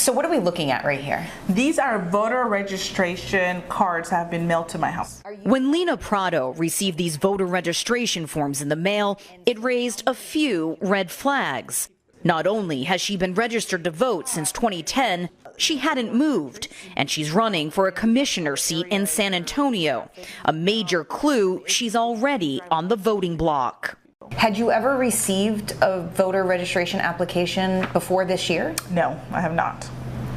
So what are we looking at right here? These are voter registration cards that have been mailed to my house. When Lena Prado received these voter registration forms in the mail, it raised a few red flags. Not only has she been registered to vote since 2010, she hadn't moved, and she's running for a commissioner seat in San Antonio, a major clue she's already on the voting block. Had you ever received a voter registration application before this year? No, I have not.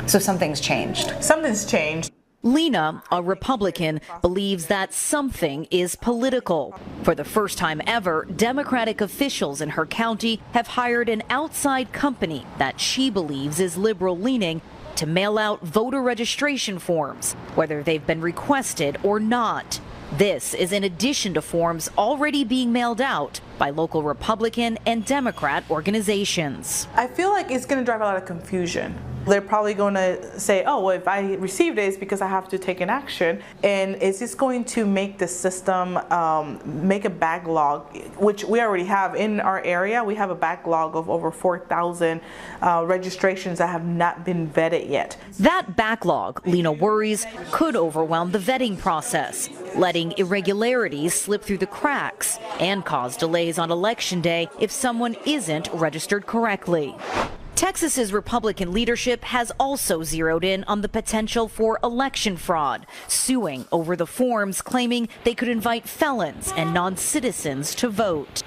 So something's changed. Something's changed. Lena, a Republican, believes that something is political. For the first time ever, Democratic officials in her county have hired an outside company that she believes is liberal-leaning to mail out voter registration forms, whether they've been requested or not. This is in addition to forms already being mailed out by local Republican and Democrat organizations. I feel like it's going to drive a lot of confusion. They're probably going to say, oh, well, if I received it, it's because I have to take an action. And is this going to make the system make a backlog, which we already have in our area? We have a backlog of over 4,000 registrations that have not been vetted yet. That backlog, Lena worries, could overwhelm the vetting process, letting irregularities slip through the cracks and cause delays on Election Day if someone isn't registered correctly. Texas's Republican leadership has also zeroed in on the potential for election fraud, suing over the forms, claiming they could invite felons and non-citizens to vote.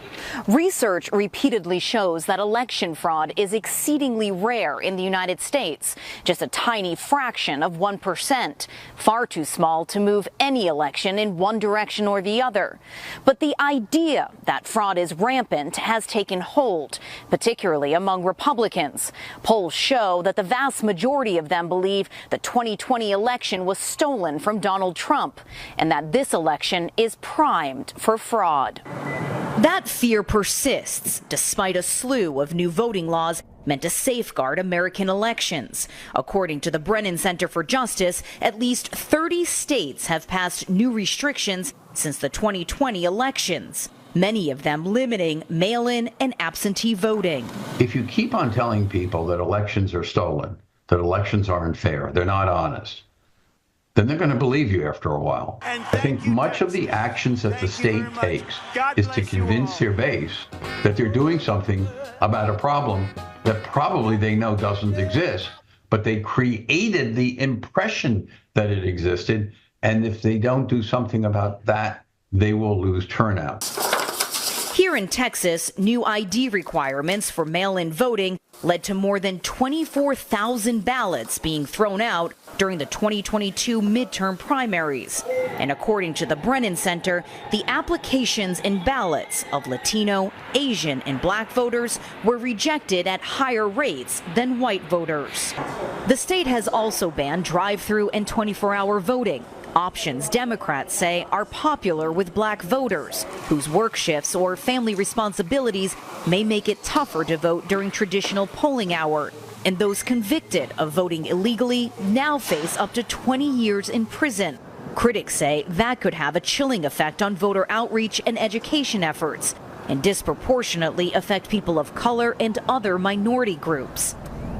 Research repeatedly shows that election fraud is exceedingly rare in the United States, just a tiny fraction of 1%, far too small to move any election in one direction or the other. But the idea that fraud is rampant has taken hold, particularly among Republicans. Polls show that the vast majority of them believe the 2020 election was stolen from Donald Trump and that this election is primed for fraud. That fear persists despite a slew of new voting laws meant to safeguard American elections. According to the Brennan Center for Justice, at least 30 states have passed new restrictions since the 2020 elections, many of them limiting mail-in and absentee voting. If you keep on telling people that elections are stolen, that elections aren't fair, they're not honest, then they're going to believe you after a while. I think much of the actions that the state takes is to convince their base that they're doing something about a problem that probably they know doesn't exist, but they created the impression that it existed, and if they don't do something about that, they will lose turnout. Here in Texas, new ID requirements for mail-in voting led to more than 24,000 ballots being thrown out during the 2022 midterm primaries. And according to the Brennan Center, the applications and ballots of Latino, Asian, and Black voters were rejected at higher rates than white voters. The state has also banned drive-through and 24-hour voting, options Democrats say are popular with Black voters, whose work shifts or family responsibilities may make it tougher to vote during traditional polling hour. And those convicted of voting illegally now face up to 20 years in prison. Critics say that could have a chilling effect on voter outreach and education efforts, and disproportionately affect people of color and other minority groups.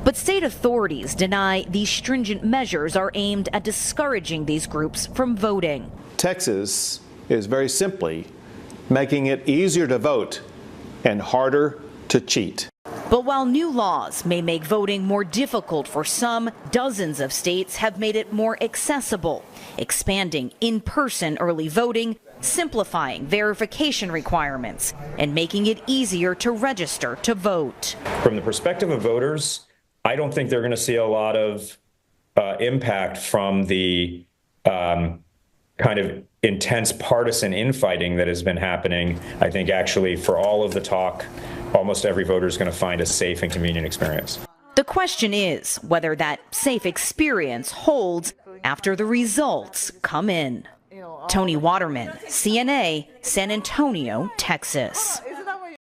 But state authorities deny these stringent measures are aimed at discouraging these groups from voting. Texas is very simply making it easier to vote and harder to cheat. But while new laws may make voting more difficult for some, dozens of states have made it more accessible, expanding in-person early voting, simplifying verification requirements, and making it easier to register to vote. From the perspective of voters, I don't think they're going to see a lot of impact from the kind of intense partisan infighting that has been happening. I think actually for all of the talk, almost every voter is going to find a safe and convenient experience. The question is whether that safe experience holds after the results come in. Toni Waterman, CNA, San Antonio, Texas.